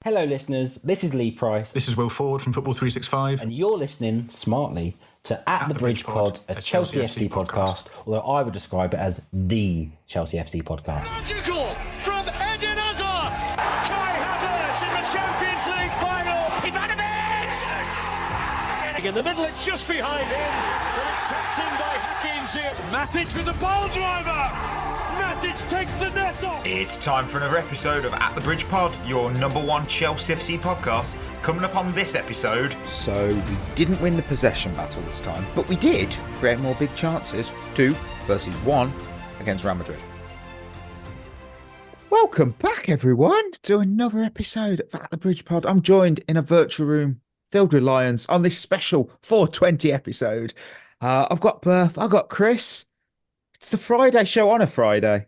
Hello, listeners. This is Lee Price. This is Will Ford from Football 365. And you're listening smartly to At the Bridge Pod, a Chelsea FC podcast, although I would describe it as the Chelsea FC podcast. Magical from Eden Hazard. Kai Havertz in the Champions League final. Ivanovic! In the middle, it's just behind him. But it's tapped in by Hakim Ziyech. Matic with the ball driver. Matic takes the net off. It's time for another episode of At the Bridge Pod, your number one Chelsea FC podcast. Coming up on this episode. So we didn't win the possession battle this time, but we did create more big chances. 2 versus 1 against Real Madrid. Welcome back, everyone, to another episode of At the Bridge Pod. I'm joined in a virtual room filled with lions on this special 420 episode. I've got Berth, I've got Chris. It's the Friday show on a Friday.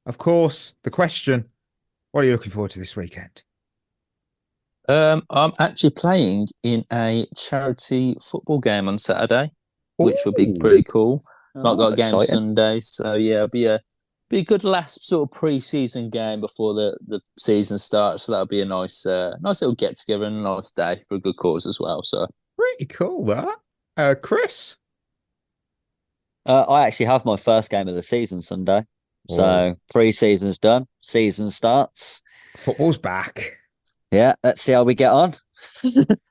Of course, the question, what are you looking forward to this weekend? I'm actually playing in a charity football game on Saturday, which will be pretty cool. Not got a game Sunday, so yeah, it'll be a good last sort of pre-season game before the season starts. So that'll be a nice little get together and a nice day for a good cause as well. So pretty cool, that. Chris? I actually have my first game of the season Sunday. So pre-season's done. Season starts. Football's back. Yeah, let's see how we get on.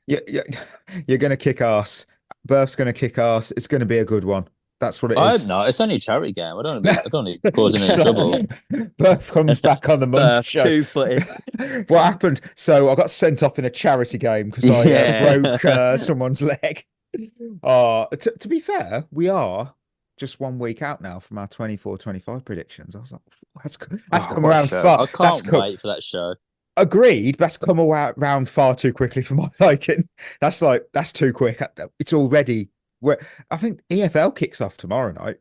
You're going to kick ass. Berth's going to kick ass. It's going to be a good one. That's what it is. No, it's only a charity game. I don't need to cause any trouble. Berth comes back on the Monday show. 2-footed. What happened? So I got sent off in a charity game because I broke someone's leg. To be fair, we are just 1 week out now from our 24-25 predictions. I was like, that's come around far. I can't wait for that show. Agreed. That's come around far too quickly for my liking. That's too quick. It's already. I think EFL kicks off tomorrow night.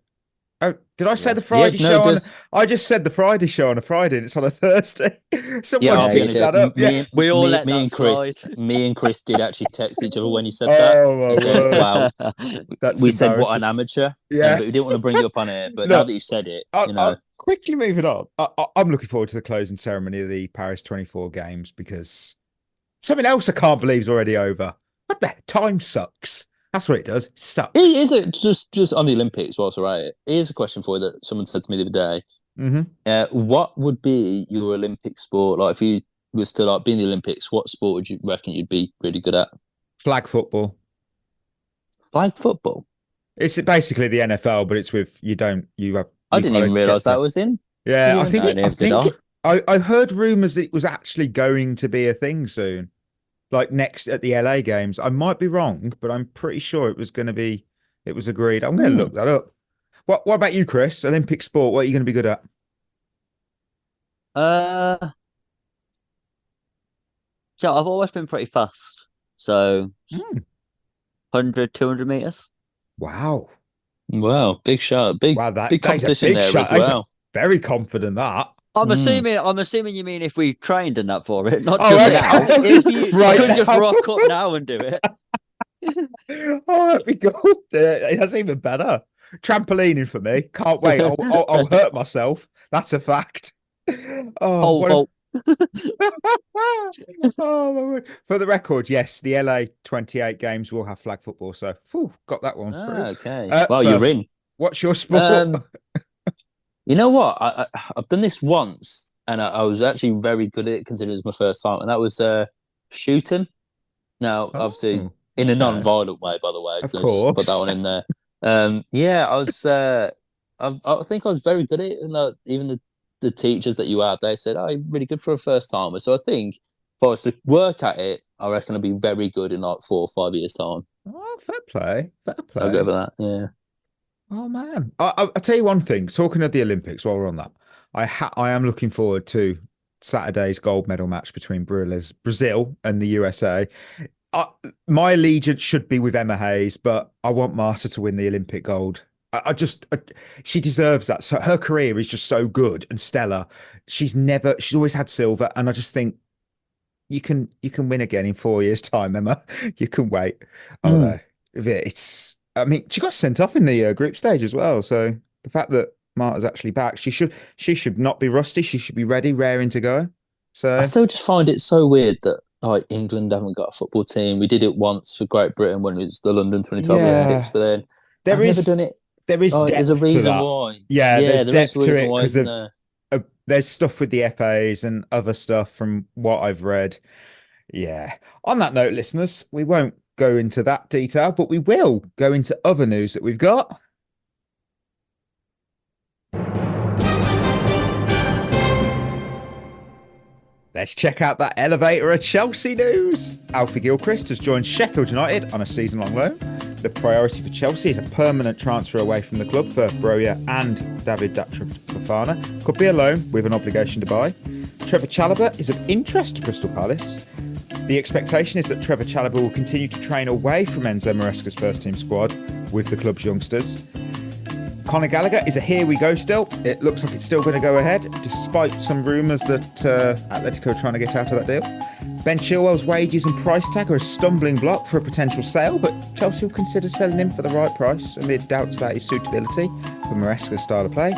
Oh, did I say the Friday show? I just said the Friday show on a Friday, and it's on a Thursday. Someone picked that up. We all let me and Chris. Me and Chris did actually text each other when you said that. Oh, said, wow. We said what an amateur. Yeah, but we didn't want to bring it up on it. But now that you said it, quickly moving on. I'm looking forward to the closing ceremony of the Paris 24 games because something else I can't believe is already over. What the time sucks. That's what it does. It sucks. Is it just on the Olympics? Whilst right, here's a question for you that someone said to me the other day. Mm-hmm. What would be your Olympic sport? Like if you were still like being the Olympics, what sport would you reckon you'd be really good at? Flag football. Flag football. It's basically the NFL, but it's with I didn't even realise that was in. Yeah, I heard rumours that it was actually going to be a thing soon. Like next at the LA games. I might be wrong, but I'm pretty sure it was agreed. I'm going to look that up. What about you, Chris? Olympic sport, what are you going to be good at? So I've always been pretty fast. So 100, 200 meters. Wow. Big shot. Big competition there as well. Very confident that. I'm assuming you mean if we trained and that for it, not just now. If you could just rock up now and do it. That'd be good. That's even better. Trampolining for me. Can't wait. I'll hurt myself. That's a fact. For the record, yes, the LA 28 games will have flag football. So, got that one. Okay. You're in. What's your sport? You know what? I've done this once, and I was actually very good at it, considering it was my first time, and that was shooting. Now, obviously, in a non-violent way, by the way. Of course. Put that one in there. I was. I think I was very good at it, and even the teachers that you have, they said, "Oh, you're really good for a first timer." So I think if I was to work at it, I reckon I'd be very good in like 4 or 5 years' time. Oh, fair play. So I'll go for that. Yeah. Oh man, I'll tell you one thing. Talking of the Olympics, while we're on that, I am looking forward to Saturday's gold medal match between Brazil and the USA. My allegiance should be with Emma Hayes, but I want Marta to win the Olympic gold. She deserves that. So her career is just so good and stellar. She's always had silver, and I just think you can win again in 4 years' time, Emma. You can wait. I don't know. I mean, she got sent off in the group stage as well. So the fact that Marta's actually back, she should not be rusty. She should be ready, raring to go. So I still just find it so weird that like England haven't got a football team. We did it once for Great Britain when it was the London 2012 Olympics, but then I've never done it. There is depth there's a to reason that. why. Yeah, there's there depth is a to reason it why, because isn't of there? there's stuff with the FAs and other stuff from what I've read. Yeah. On that note, listeners, we won't go into that detail, but we will go into other news that we've got. Let's check out that elevator of Chelsea news. Alfie Gilchrist has joined Sheffield United on a season-long loan. The priority for Chelsea is a permanent transfer away from the club for Broja and David Fofana. Could be a loan with an obligation to buy. Trevor Chalobah is of interest to Crystal Palace. The expectation is that Trevor Chalobah will continue to train away from Enzo Maresca's first-team squad with the club's youngsters. Conor Gallagher is a here we go still. It looks like it's still going to go ahead, despite some rumours that Atletico are trying to get out of that deal. Ben Chilwell's wages and price tag are a stumbling block for a potential sale, but Chelsea will consider selling him for the right price amid doubts about his suitability for Maresca's style of play.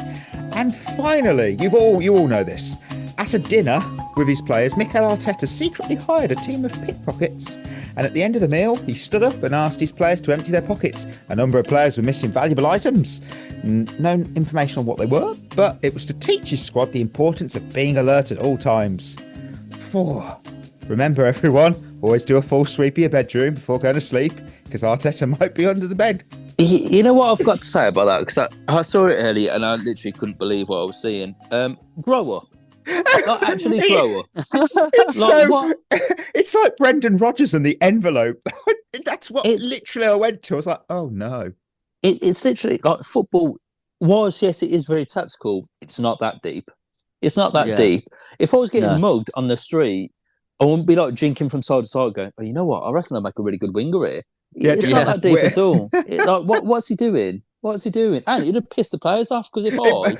And finally, you all know this. At a dinner with his players, Mikel Arteta secretly hired a team of pickpockets. And at the end of the meal, he stood up and asked his players to empty their pockets. A number of players were missing valuable items. No information on what they were, but it was to teach his squad the importance of being alert at all times. Remember, everyone, always do a full sweep of your bedroom before going to sleep, because Arteta might be under the bed. You know what I've got to say about that? Because I saw it earlier and I literally couldn't believe what I was seeing. Grow up. Not actually grow up. It's like Brendan Rodgers and the envelope. That's what literally I went to. I was like, oh no. It's literally like football was, yes, it is very tactical. It's not that deep. It's not that deep. If I was getting mugged on the street, I wouldn't be like drinking from side to side going, oh, you know what? I reckon I'll make a really good winger here. It's not that deep at all. What's he doing? What's he doing? And it'd have pissed the players off because if I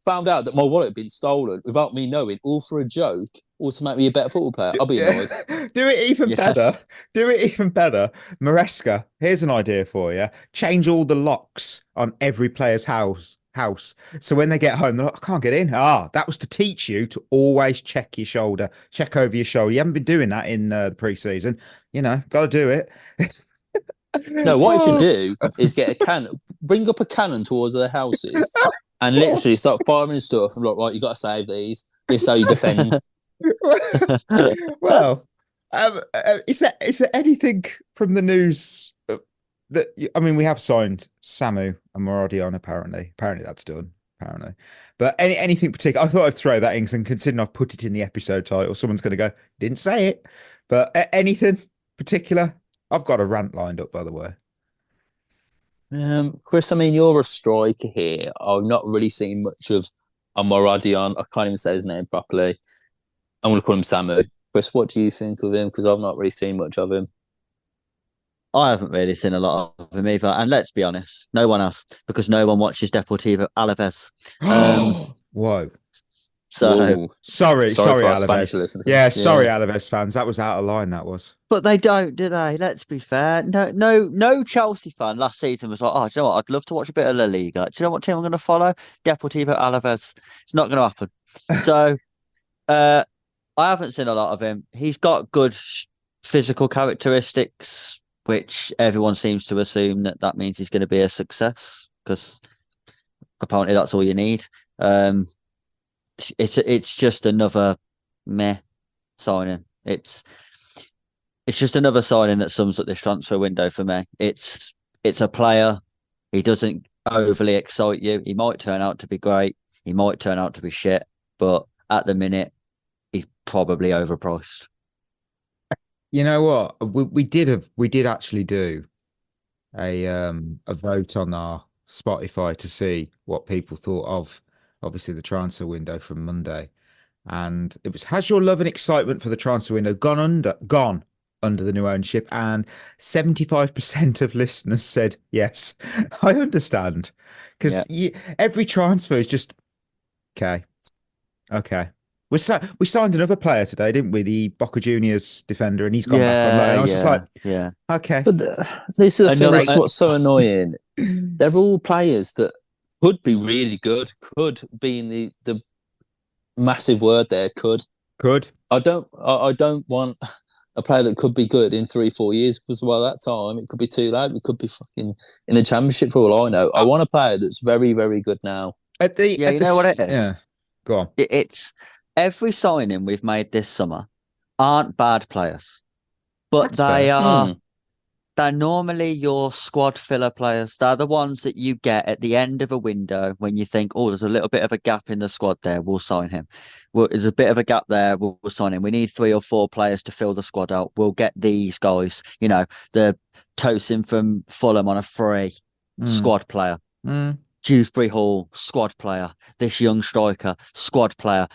found out that my wallet had been stolen without me knowing, all for a joke, or to make me a better football player, I'll be annoyed. Do it even better. Maresca, here's an idea for you. Change all the locks on every player's house. So when they get home, they're like, I can't get in. That was to teach you to always check your shoulder, check over your shoulder. You haven't been doing that in the pre-season. Got to do it. No, what you should do is get a cannon, bring up a cannon towards their houses and literally start firing stuff. And like, right, you got to save these. This is how you defend. Well, is there anything from the news that we have signed Samu and Omorodion apparently that's done but anything particular? I thought I'd throw that in, and considering I've put it in the episode title, someone's going to go, didn't say it, but anything particular? I've got a rant lined up, by the way. Chris, you're a striker here. I've not really seen much of Omorodion. I can't even say his name properly. I'm going to call him Samu. Chris, what do you think of him? Because I've not really seen much of him. I haven't really seen a lot of him either. And let's be honest, no one else, because no one watches Deportivo Alaves. Whoa. So sorry Alaves. Yeah, sorry, Alaves fans. That was out of line, that was. But they don't, do they? Let's be fair. No Chelsea fan last season was like, oh, do you know what? I'd love to watch a bit of La Liga. Do you know what team I'm going to follow? Deportivo Alaves. It's not going to happen. So I haven't seen a lot of him. He's got good physical characteristics, which everyone seems to assume that means he's going to be a success, because apparently that's all you need. It's just another meh signing. It's just another signing that sums up this transfer window for me. It's a player. He doesn't overly excite you. He might turn out to be great. He might turn out to be shit. But at the minute, he's probably overpriced. You know what? We did actually do a vote on our Spotify to see what people thought of obviously the transfer window from Monday, and it was, has your love and excitement for the transfer window gone under the new ownership? And 75% of listeners said yes. I understand, because every transfer is just okay. We signed another player today, didn't we? The Boca Juniors defender, and he's gone back on loan. I was just like, okay. But this is the thing that's what's so annoying. They're all players that could be really good, could be in the massive word there, could. Could. I don't want a player that could be good in 3-4 years because that time it could be too late. We could be fucking in the championship for all I know. I want a player that's very, very good now. You know what it is? Yeah. Go on. It's every signing we've made this summer aren't bad players, but That's fair. they're normally your squad filler players. They're the ones that you get at the end of a window when you think, oh, there's a little bit of a gap in the squad there. We'll sign him. Well, there's a bit of a gap there. We'll sign him. We need 3 or 4 players to fill the squad out. We'll get these guys. You know, the Tosin from Fulham on a free squad player. Dewsbury Hall, squad player. This young striker, squad player.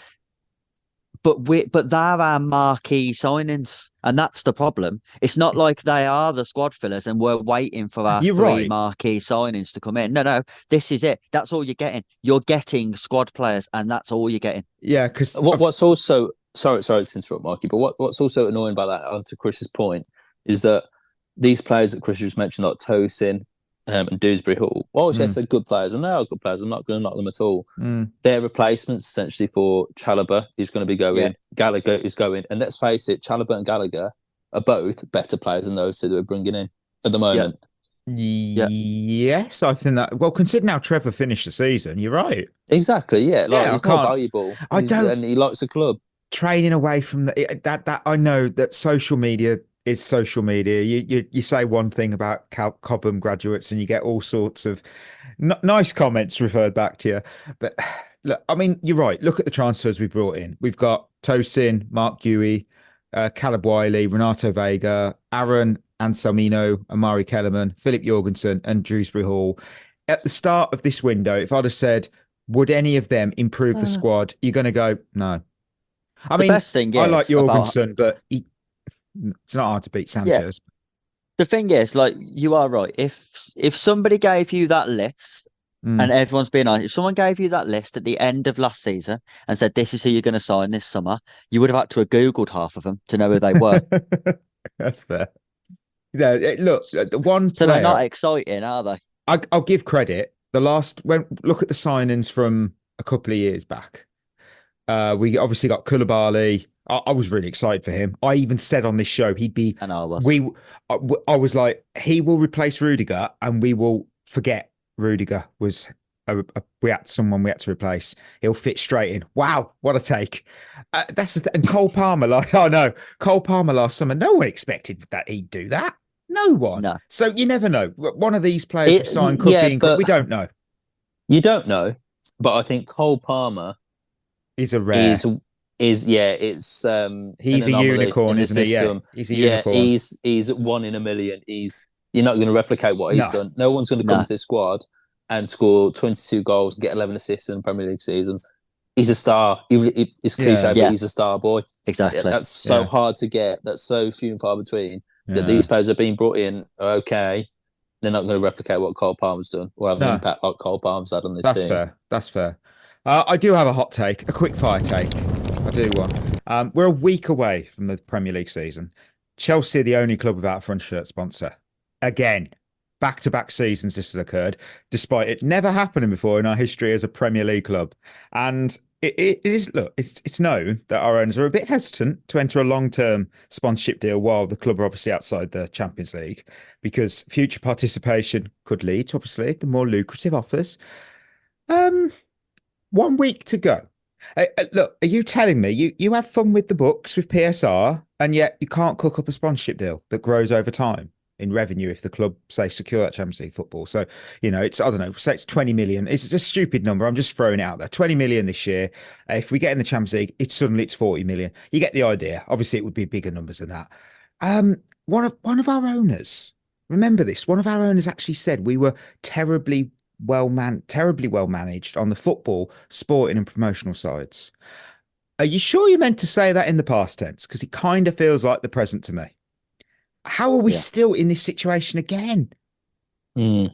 But they're our marquee signings, and that's the problem. It's not like they are the squad fillers, and we're waiting for our three marquee signings to come in. No, this is it. That's all you're getting. You're getting squad players, and that's all you're getting. Yeah, because what's also sorry to interrupt, Marky, but what's also annoying about that, on to Chris's point, is that these players that Chris just mentioned, like Tosin, and Dewsbury Hall, whilst yes, they're good players, and they are good players, I'm not going to knock them at all. They're replacements essentially for Chalobah, who's going to be going, Gallagher is going, and let's face it, Chalobah and Gallagher are both better players than those two that we're bringing in at the moment. Yes, I think that. Well, considering how Trevor finished the season, you're right. Exactly, yeah. He's more valuable. And he likes the club. Training away from that I know that social media is social media. You say one thing about Cobham graduates and you get all sorts of nice comments referred back to you. But look, I mean, you're right. Look at the transfers we brought in. We've got Tosin, Mark Dewey, Caleb Wiley, Renato Vega, Aaron Anselmino, Amari Kellerman, Philip Jorgensen, and Dewsbury Hall. At the start of this window, if I'd have said, would any of them improve the squad? You're going to go, no. I mean, best thing I like Jorgensen, but it's not hard to beat Sanchez. Yeah. The thing is, like, you are right. If somebody gave you that list, and everyone's being honest, if someone gave you that list at the end of last season and said, this is who you're going to sign this summer, you would have had to have Googled half of them to know who they were. That's fair. Yeah, look, the one so player, they're not exciting, are they? I'll give credit. Look at the signings from a couple of years back. We obviously got Koulibaly. I was really excited for him. I even said on this show he'd be. And I was. I was like, he will replace Rudiger, and we will forget Rudiger was we had to replace. He'll fit straight in. Wow, what a take! That's and Cole Palmer. Cole Palmer last summer. No one expected that he'd do that. No one. No. So you never know. One of these players we signed could be. We don't know. You don't know, but I think Cole Palmer is a rare. It's he's a unicorn, isn't he? Yeah, he's a unicorn. He's 1 in a million. You're not going to replicate what he's done. No one's going to come to this squad and score 22 goals and get 11 assists in the Premier League season. He's a star. It's cliche, but he's a star boy. Exactly. That's so hard to get. That's so few and far between. That these players have been brought in. Okay, they're not going to replicate what Cole Palmer's done or have an impact like Cole Palmer's had on this team. That's fair. I do have a hot take, a quick fire take. I do one. We're a week away from the Premier League season. Chelsea are the only club without a front shirt sponsor. Again, back-to-back seasons this has occurred, despite it never happening before in our history as a Premier League club. And it's known that our owners are a bit hesitant to enter a long-term sponsorship deal while the club are obviously outside the Champions League, because future participation could lead to, obviously, the more lucrative offers. 1 week to go. Look, are you telling me you have fun with the books with PSR, and yet you can't cook up a sponsorship deal that grows over time in revenue if the club, say, secure that Champions League football? So, it's, I don't know, say it's 20 million. It's a stupid number. I'm just throwing it out there. 20 million this year. If we get in the Champions League, it's 40 million. You get the idea. Obviously, it would be bigger numbers than that. One of our owners, remember this, one of our owners actually said we were terribly well managed on the football, sporting and promotional sides. Are you sure you meant to say that in the past tense? Because it kind of feels like the present to me. How are we still in this situation again? Again?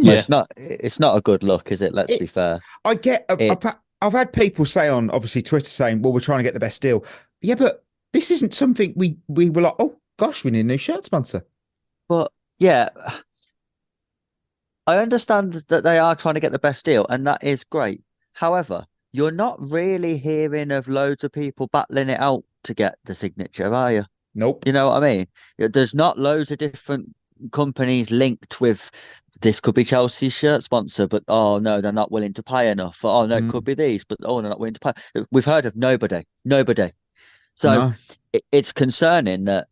Well, it's not a good look, is it? Let's be fair. I get. I've had people say on obviously Twitter saying, "Well, we're trying to get the best deal." Yeah, but this isn't something we were like, "Oh gosh, we need a new shirt sponsor." But yeah. I understand that they are trying to get the best deal, and that is great. However, you're not really hearing of loads of people battling it out to get the signature, are you? Nope. You know what I mean? There's not loads of different companies linked with this could be Chelsea's shirt sponsor, but oh no, they're not willing to pay enough. Oh no, it could be these, but oh, they're not willing to pay. We've heard of nobody. So No. it's concerning that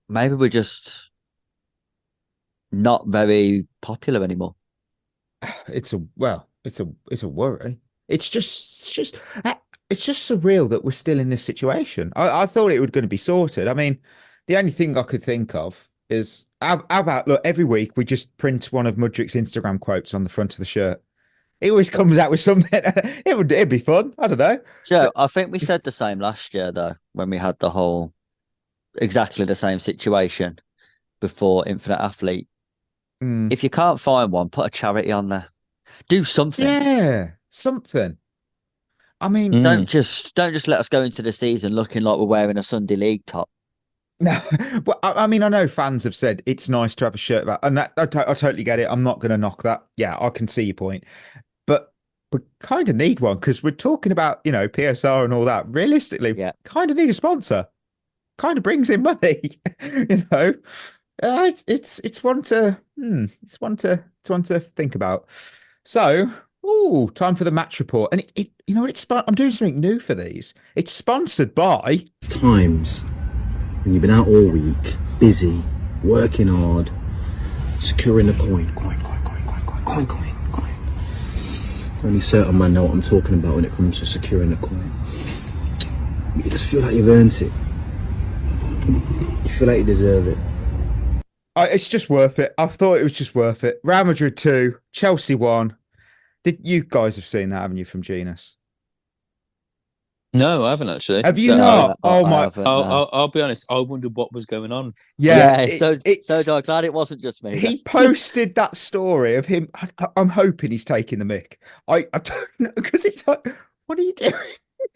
maybe we're just not very popular anymore. It's a worry. It's just surreal that we're still in this situation. I thought it was going to be sorted. I mean, the only thing I could think of is how about look, every week we just print one of Mudrik's Instagram quotes on the front of the shirt. He always comes out with something. It'd be fun. I don't know. So I think we said the same last year though, when we had the whole exactly the same situation before Infinite Athlete. If you can't find one, put a charity on there. Do something. Yeah, something. I mean, don't just let us go into the season looking like we're wearing a Sunday League top. No, well, I mean, I know fans have said it's nice to have a shirt about, and that I totally get it. I'm not going to knock that. Yeah, I can see your point, but we kind of need one because we're talking about PSR and all that. Realistically, kind of need a sponsor. Kind of brings in money, It's one to think about. So, time for the match report, and I'm doing something new for these. It's sponsored by Times. When you've been out all week, busy, working hard, securing the coin. Only certain man know what I'm talking about when it comes to securing the coin. You just feel like you've earned it. You feel like you deserve it. It's just worth it. I thought it was just worth it. Real Madrid 2, Chelsea 1. Did you guys have seen that, haven't you, from Genus? No, I haven't actually. Have you not? I'll be honest. I wondered what was going on. Yeah. So glad it wasn't just me. He posted that story of him. I'm hoping he's taking the mick. I don't know because it's like, what are you doing?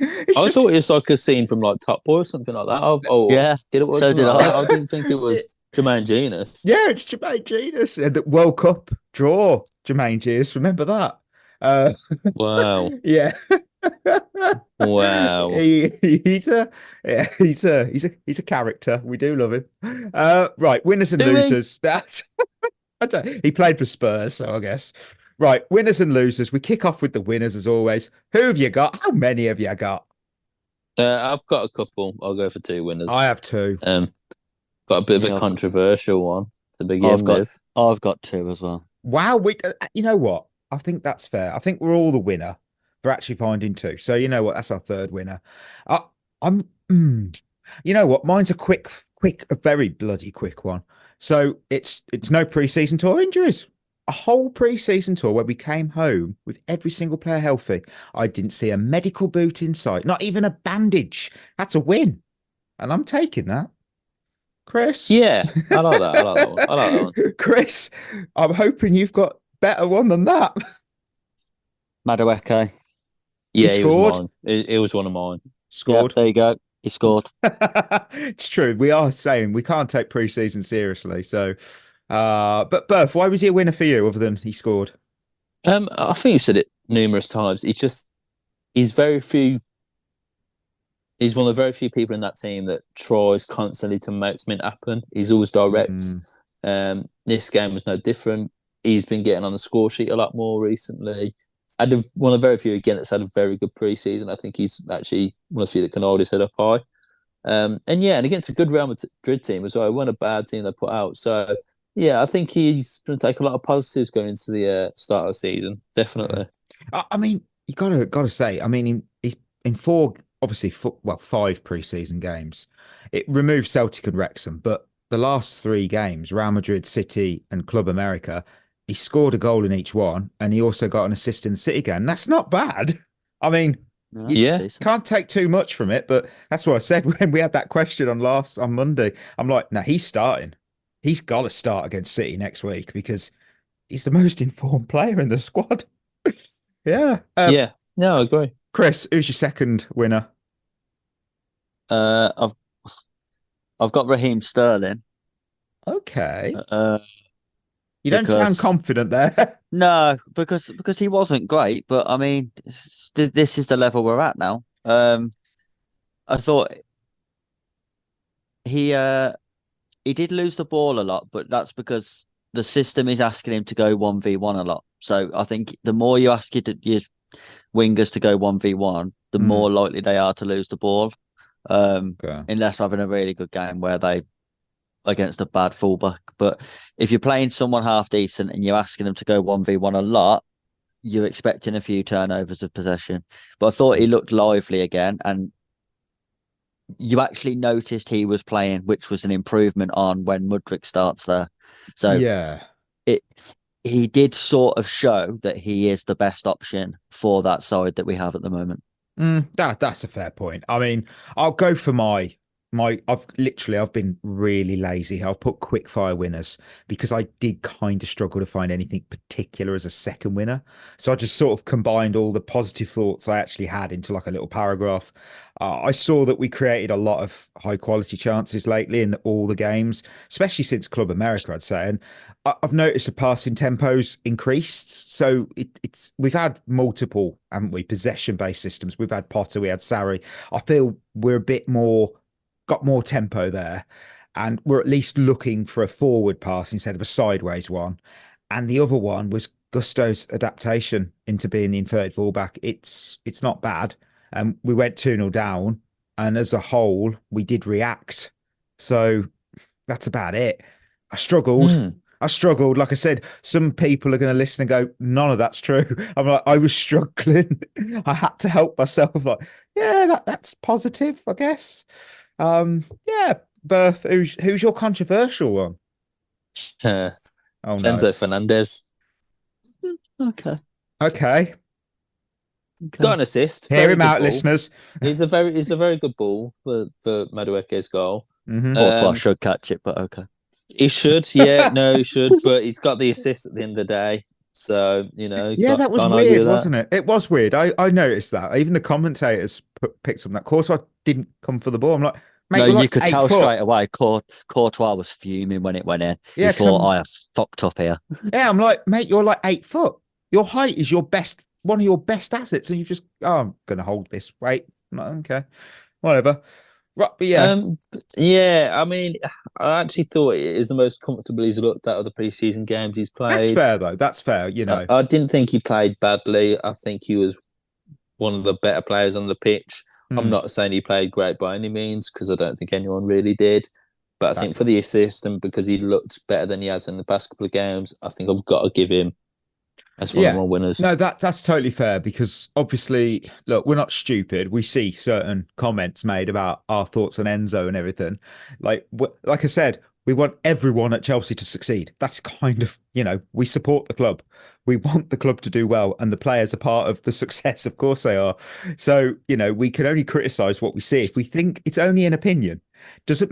I thought it was like a scene from like Top Boy or something like that. Yeah. Did it? So did I. I didn't think it was Jermaine Genus. Yeah, it's Jermaine Genus. And the World Cup draw, Jermaine Genus. Remember that? Wow. Yeah. Wow. He's a character. We do love him. Right, winners and losers. He played for Spurs, so I guess. Right, winners and losers. We kick off with the winners as always. Who have you got? How many have you got? I've got a couple. I'll go for 2 winners. I have 2. Got a bit of a controversial one to begin with. I've got 2 as well. Wow, you know what? I think that's fair. I think we're all the winner for actually finding 2. So you know what? That's our 3rd winner. You know what? Mine's a very bloody quick one. So it's no preseason tour injuries. A whole pre-season tour where we came home with every single player healthy. I didn't see a medical boot in sight, not even a bandage. That's a win. And I'm taking that. Chris? Yeah, I like that. I like that one. Chris, I'm hoping you've got better one than that. Madueke. Yeah, he scored. It was one of mine. Scored. Yep, there you go. He scored. It's true. We are saying we can't take pre-season seriously. So, but Berth, why was he a winner for you other than he scored? I think you've said it numerous times. He's one of the very few people in that team that tries constantly to make something happen. He's always direct. This game was no different. He's been getting on the score sheet a lot more recently. One of the very few, again, that's had a very good pre-season. I think he's actually one of the few that can hold his head up high. And against a good Real Madrid team as well. It wasn't a bad team they put out. So, yeah, I think he's going to take a lot of positives going into the start of the season. Definitely. I mean, you gotta say, I mean, in 4, obviously, 5 pre-season games, it removed Celtic and Wrexham, but the last 3 games, Real Madrid, City, and Club America, he scored a goal in each one, and he also got an assist in the City game. That's not bad. I mean, you can't take too much from it, but that's what I said when we had that question on Monday. I'm like, no, he's starting. He's got to start against City next week because he's the most informed player in the squad. Yeah. No, I agree. Chris, who's your second winner? I've got Raheem Sterling. Okay. You don't sound confident there. No, because he wasn't great. But I mean, this is the level we're at now. I thought he he did lose the ball a lot, but that's because the system is asking him to go 1v1 a lot. So I think the more you ask your wingers to go 1v1, the more likely they are to lose the ball. Unless having a really good game where they against a bad fullback. But if you're playing someone half decent and you're asking them to go 1v1 a lot, you're expecting a few turnovers of possession. But I thought he looked lively again, and you actually noticed he was playing, which was an improvement on when Mudryk starts there. So Yeah. He did sort of show that he is the best option for that side that we have at the moment. That's a fair point. I mean, I'll go for my I've been really lazy. I've put quickfire winners because I did kind of struggle to find anything particular as a second winner. So I just sort of combined all the positive thoughts I actually had into like a little paragraph. I saw that we created a lot of high quality chances lately in all the games, especially since Club America, I'd say. And I've noticed the passing tempo's increased. So it's we've had multiple, haven't we, possession based systems. We've had Potter, we had Sarri. I feel we're a bit more got more tempo there, and we're at least looking for a forward pass instead of a sideways one. And the other one was Gusto's adaptation into being the inverted fullback. It's not bad. We went 2-0 down, and as a whole, we did react. So that's about it. I struggled. Like I said, some people are going to listen and go, none of that's true. I'm like, I was struggling. I had to help myself. Like, yeah, that's positive, I guess. Yeah, Berth, who's your controversial one? Oh no. Enzo Fernandez. Okay. Got an assist. Hear him out, ball. Listeners. It's a very good ball for Madueke's goal. I should catch it, but okay. He should, yeah, no, he should, but he's got the assist at the end of the day. So, yeah, that was weird, wasn't it? It was weird. I noticed that. Even the commentators picked up that. Courtois didn't come for the ball. I'm like, mate, no, you could tell straight away. Courtois was fuming when it went in. Yeah, he thought, I have fucked up here. Yeah, I'm like, mate, you're like 8 foot. Your height is one of your best assets, and you just, I'm going to hold this. Wait, I'm like, okay, whatever. Right, but yeah. I mean, I actually thought it is the most comfortable he's looked out of the preseason games he's played. That's fair, though. That's fair. I didn't think he played badly. I think he was one of the better players on the pitch. I'm not saying he played great by any means, because I don't think anyone really did. But I think for the assist, and because he looked better than he has in the past couple of games, I think I've got to give him as one of my winners. No, that's totally fair, because obviously, look, we're not stupid. We see certain comments made about our thoughts on Enzo and everything. Like I said, we want everyone at Chelsea to succeed. That's kind of, we support the club. We want the club to do well, and the players are part of the success. Of course they are. So, we can only criticise what we see. If we think it's only an opinion, doesn't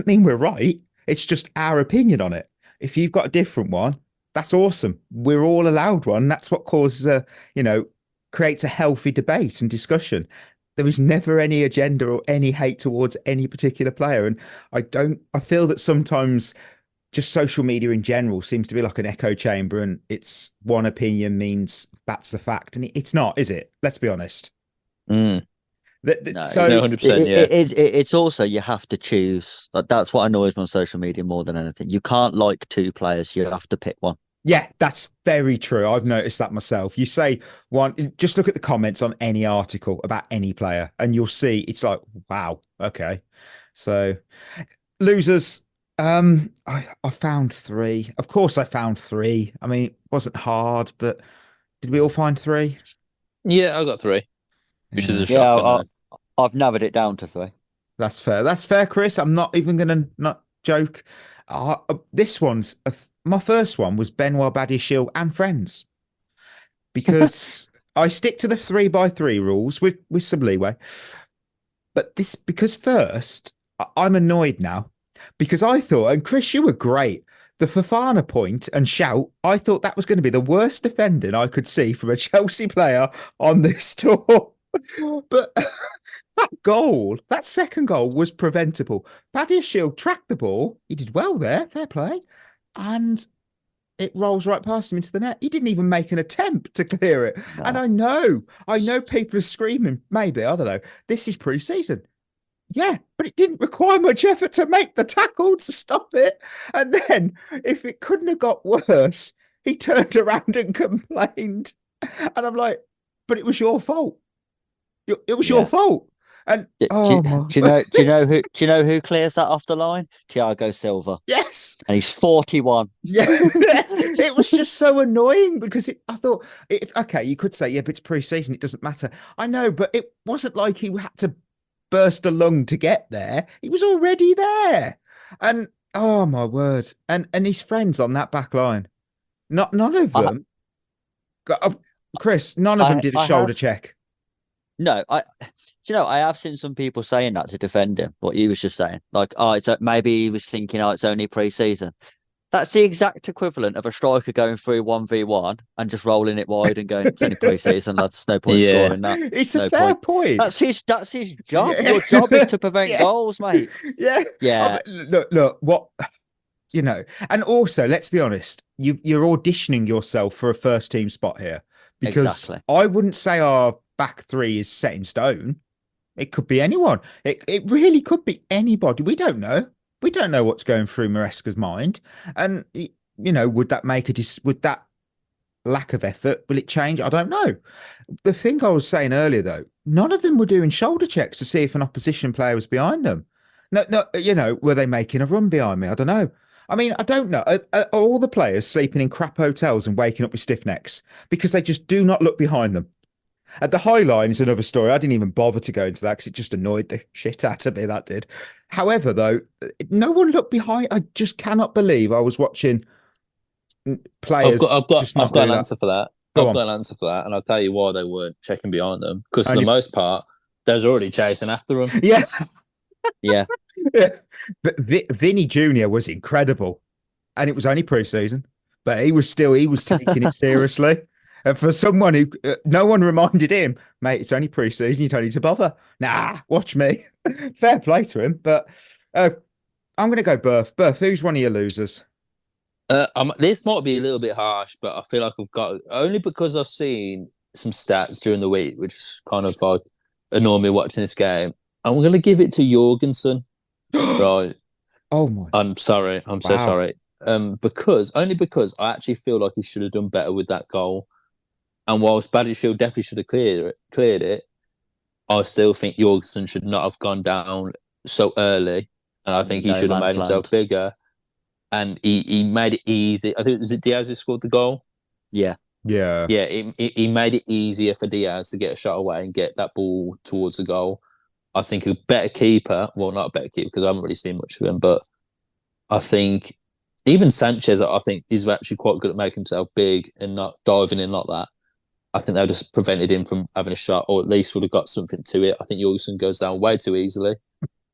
mean we're right. It's just our opinion on it. If you've got a different one, that's awesome. We're all allowed one. That's what causes creates a healthy debate and discussion. There is never any agenda or any hate towards any particular player. And I feel that sometimes just social media in general seems to be like an echo chamber, and it's one opinion means that's the fact. And it's not, is it? Let's be honest. No, so 100%, yeah. It's also, you have to choose. That's what annoys me on social media more than anything. You can't like 2 players. You have to pick one. Yeah, that's very true. I've noticed that myself. You say one, just look at the comments on any article about any player, and you'll see it's like, wow, okay. So losers, I found 3. Of course I found 3. I mean, it wasn't hard, but did we all find 3? Yeah, I got 3. Which is a shock. I've narrowed it down to 3. That's fair. That's fair, Chris. I'm not even going to not joke. This one's my first one was Benoit Badiashile and friends, because I stick to the 3x3 rules with some leeway. But because first, I'm annoyed now, because I thought, and Chris, you were great. The Fofana point and shout, I thought that was going to be the worst defending I could see from a Chelsea player on this tour. But that second goal was preventable. Badiashile tracked the ball. He did well there. Fair play. And it rolls right past him into the net. He didn't even make an attempt to clear it. No. And I know people are screaming, maybe, I don't know, this is pre-season. Yeah, but it didn't require much effort to make the tackle to stop it. And then, if it couldn't have got worse, he turned around and complained. And I'm like, but it was your fault. It was your fault. And Do you know who clears that off the line? Thiago Silva. Yes. And he's 41. Yeah. It was just so annoying because I thought, okay, you could say, yeah, but it's pre-season, it doesn't matter. I know, but it wasn't like he had to burst a lung to get there. He was already there. And oh my word. And his friends on that back line. None of them. Chris, none of them did a shoulder check. No, I have seen some people saying that to defend him. What you was just saying, like, maybe he was thinking, it's only pre-season. That's the exact equivalent of a striker going through 1v1 and just rolling it wide and going, it's only pre-season, lads. No point scoring that. It's a fair point. That's his job. Yeah. Your job is to prevent goals, mate. Yeah. Look, what and also, let's be honest, you're auditioning yourself for a first team spot here. Because I wouldn't say our back three is set in stone. It could be anyone. It really could be anybody. We don't know. We don't know what's going through Maresca's mind. And, would that lack of effort, will it change? I don't know. The thing I was saying earlier, though, none of them were doing shoulder checks to see if an opposition player was behind them. No, were they making a run behind me? I don't know. I mean, I don't know. Are all the players sleeping in crap hotels and waking up with stiff necks because they just do not look behind them? At the high line is another story. I didn't even bother to go into that because it just annoyed the shit out of me, that did. However, though, no one looked behind. I just cannot believe I was watching players. I've got an answer for that. I've got an answer for that, and I'll tell you why they weren't checking behind them. Because for the most part, they was already chasing after them. Yeah. Yeah. But Vinny Jr. was incredible. And it was only pre-season. But he was taking it seriously. And for someone who, no one reminded him, mate, it's only pre-season, you don't need to bother. Nah, watch me. Fair play to him. But I'm going to go Berth. Berth, who's one of your losers? This might be a little bit harsh, but I feel like I've got, only because I've seen some stats during the week, which is kind of like annoying me watching this game. I'm going to give it to Jorgensen. Right. Oh my. I'm sorry. I'm so sorry. Because I actually feel like he should have done better with that goal. And whilst Badiashile definitely should have cleared it, I still think Jorgensen should not have gone down so early. And I think he should have made himself bigger. And he made it easy. I think, was it Diaz who scored the goal? Yeah. Yeah. Yeah, he made it easier for Diaz to get a shot away and get that ball towards the goal. I think a better keeper, well, not a better keeper because I haven't really seen much of him, but I think even Sanchez, I think, is actually quite good at making himself big and not diving in like that. I think they just prevented him from having a shot, or at least would have got something to it. I think Jorgensen goes down way too easily.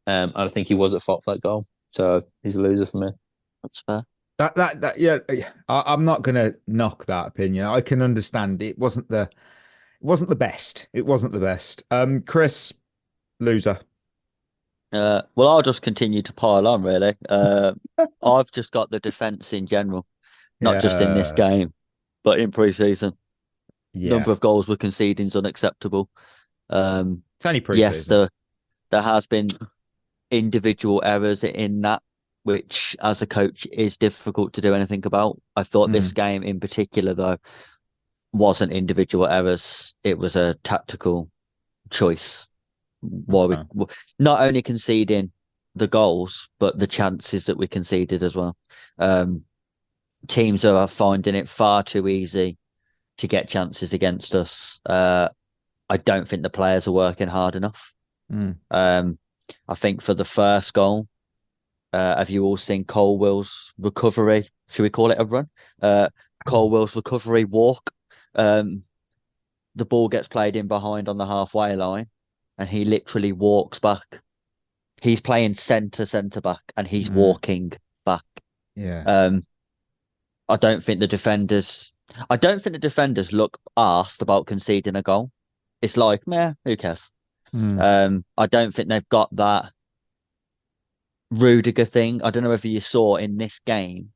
And I think he was at fault for that goal. So he's a loser for me. That's fair. Yeah. I'm not going to knock that opinion. I can understand it wasn't the best. It wasn't the best. Chris, loser. Well, I'll just continue to pile on, really. I've just got the defence in general, not just in this game, but in pre-season. Number of goals we're conceding is unacceptable. It's only pre-season. Yes, there has been individual errors in that, which as a coach is difficult to do anything about. I thought this game in particular, though, wasn't individual errors. It was a tactical choice. Why we not only conceding the goals, but the chances that we conceded as well. Teams are finding it far too easy to get chances against us. I don't think the players are working hard enough. I think for the first goal, have you all seen Colwell's recovery? Should we call it a run? Colwell's recovery walk. The ball gets played in behind on the halfway line, and he literally walks back. He's playing centre back, and he's walking back. Yeah. I don't think the defenders look arsed about conceding a goal. It's like, meh, who cares? I don't think they've got that Rudiger thing. I don't know if you saw in this game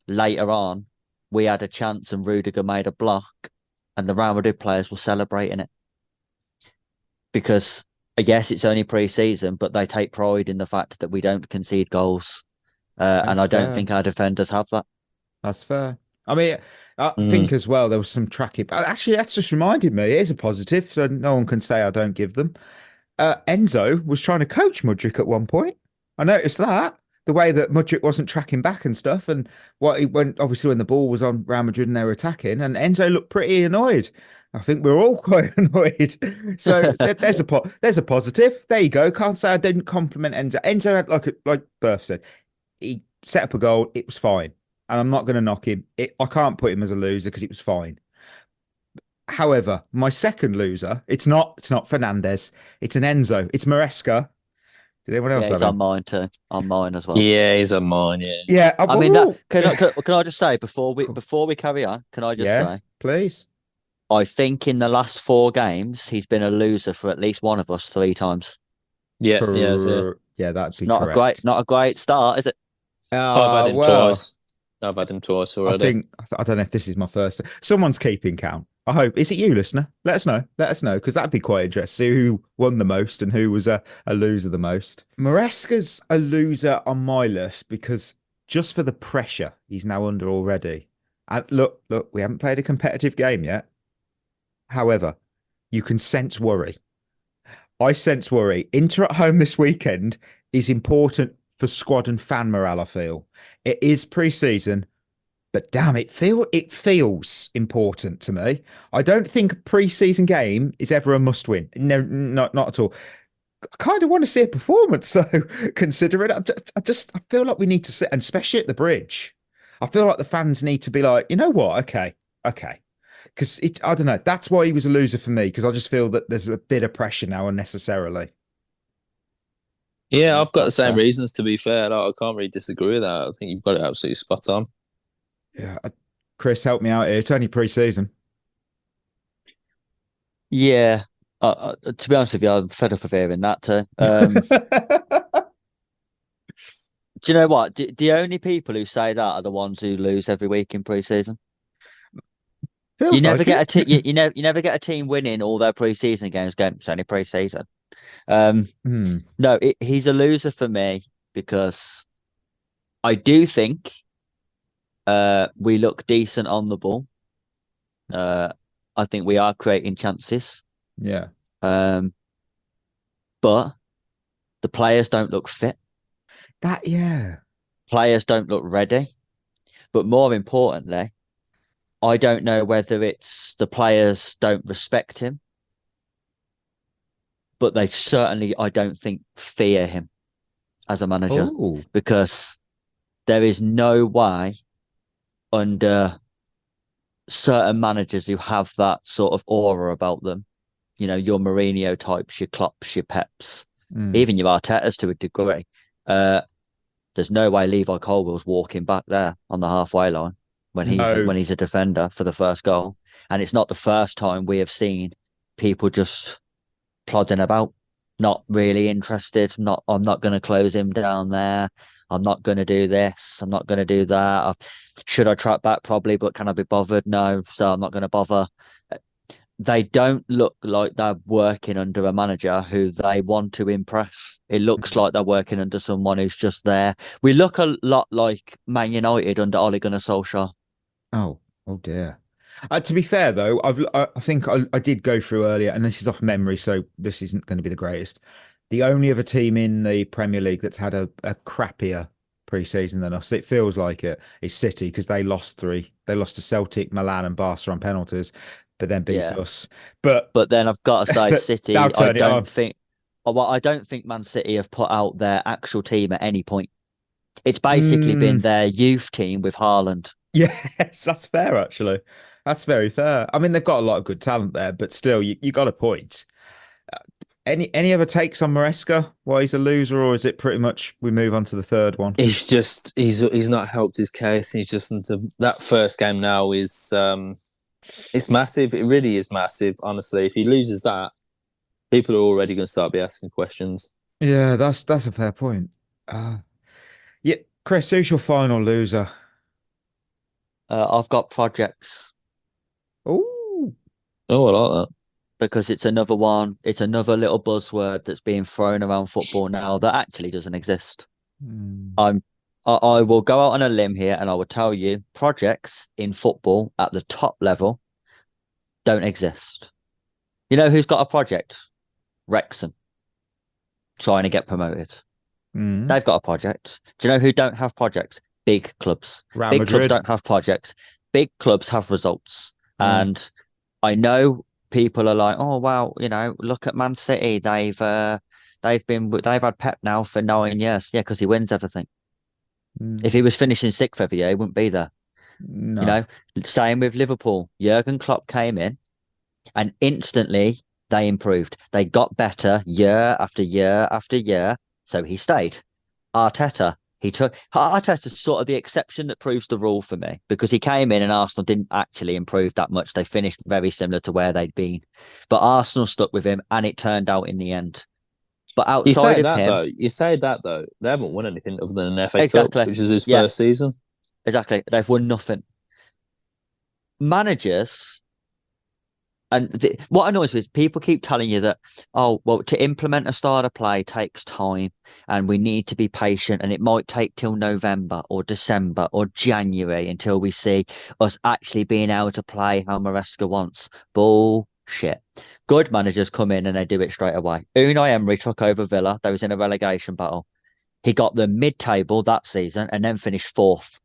later on we had a chance and Rudiger made a block and the Real Madrid players were celebrating it. Because, yes, it's only pre-season, but they take pride in the fact that we don't concede goals. And I don't think our defenders have that. That's fair. I mean, I think as well, there was some tracking. Actually, that's just reminded me. It is a positive, so no one can say I don't give them. Enzo was trying to coach Mudryk at one point. I noticed that. The way that Mudryk wasn't tracking back and stuff, and obviously when the ball was on Real Madrid and they were attacking, and Enzo looked pretty annoyed. I think we're all quite annoyed. So there's a positive. There you go. Can't say I didn't compliment Enzo. Enzo had like Berth said, he set up a goal. It was fine, and I'm not going to knock him. I can't put him as a loser because it was fine. However, my second loser, it's not Fernandez. It's an Enzo. It's Maresca. Did anyone else? Yeah, he's on mine too. On mine as well. Yeah, he's on mine. Yeah. Yeah. I mean, can I just say before we carry on? Can I just say, please? I think in the last 4 games he's been a loser for at least one of us 3 times. Yeah, that's not a great start, is it? I've had him twice. I've had him twice already. I don't know if this is my first. Someone's keeping count. I hope. Is it you, listener? Let us know. Because that'd be quite interesting. Who won the most and who was a loser the most? Maresca's a loser on my list because just for the pressure he's now under already. And look, we haven't played a competitive game yet. However, you can sense worry. I sense worry. Inter at home this weekend is important for squad and fan morale, I feel. It is pre-season, but damn, it feels important to me. I don't think a pre-season game is ever a must-win. No, not at all. I kind of want to see a performance, though, considering I feel like we need to sit, and especially at the bridge, I feel like the fans need to be like, you know what? Okay. Because I don't know. That's why he was a loser for me, because I just feel that there's a bit of pressure now unnecessarily. Yeah, I've got the same reasons, to be fair. I can't really disagree with that. I think you've got it absolutely spot on. Yeah. Chris, help me out here. It's only pre-season. Yeah. To be honest with you, I'm fed up of hearing that too. Do you know what? The only people who say that are the ones who lose every week in pre-season. You never get you never get a team winning all their pre-season games. It's only pre-season. No, he's a loser for me because I do think we look decent on the ball. I think we are creating chances. Yeah. But the players don't look fit. Players don't look ready. But more importantly, I don't know whether it's the players don't respect him, but they certainly, I don't think, fear him as a manager. Ooh. Because there is no way under certain managers who have that sort of aura about them, your Mourinho types, your Klopps, your Peps, even your Artetas to a degree. There's no way Levi Colwell's walking back there on the halfway line when he's a defender for the first goal. And it's not the first time we have seen people just plodding about, not really interested. I'm not going to close him down there. I'm not going to do this. I'm not going to do that. Should I track back? Probably, but can I be bothered? No. So I'm not going to bother. They don't look like they're working under a manager who they want to impress. It looks like they're working under someone who's just there. We look a lot like Man United under Ole Gunnar Solskjaer. Oh dear. To be fair, though, I think I did go through earlier, and this is off memory, so this isn't going to be the greatest. The only other team in the Premier League that's had a crappier pre-season than us, it feels like it, is City, because they lost 3. They lost to Celtic, Milan and Barca on penalties, but then beat us. But then I've got to say, City, I don't think Man City have put out their actual team at any point. It's basically been their youth team with Haaland. Yes, that's fair, actually. That's very fair. I mean, they've got a lot of good talent there, but still, you got a point. Any other takes on Maresca? Why he's a loser, or is it pretty much we move on to the third one? He's not helped his case. He's just that first game now is it's massive. It really is massive. Honestly, if he loses that, people are already going to start be asking questions. Yeah, that's a fair point. Yeah, Chris, who's your final loser? I've got projects Oh, I like that. because it's another one. It's another little buzzword that's being thrown around football now that actually doesn't exist. I will go out on a limb here and I will tell you projects in football at the top level don't exist. You know who's got a project? Wrexham, trying to get promoted. They've got a project. Do you know who don't have projects? Big clubs. Real Big clubs Madrid. don't have projects. Big clubs have results. And I know people are like, oh wow, look at Man City. They've had Pep now for 9 years. Yeah, because he wins everything. If he was finishing sixth every year, he wouldn't be there. No. Same with Liverpool. Jurgen Klopp came in and instantly they improved. They got better year after year after year. So he stayed. Arteta's sort of the exception that proves the rule for me because he came in and Arsenal didn't actually improve that much. They finished very similar to where they'd been, but Arsenal stuck with him and it turned out in the end. But outside of him, you say that though, they haven't won anything other than an FA exactly, Cup, which is his first season. Exactly, they've won nothing. Managers. And what annoys me is people keep telling you that, oh, well, to implement a style of play takes time and we need to be patient and it might take till November or December or January until we see us actually being able to play how Maresca wants. Bullshit. Good managers come in and they do it straight away. Unai Emery took over Villa. They was in a relegation battle. He got them mid-table that season and then finished fourth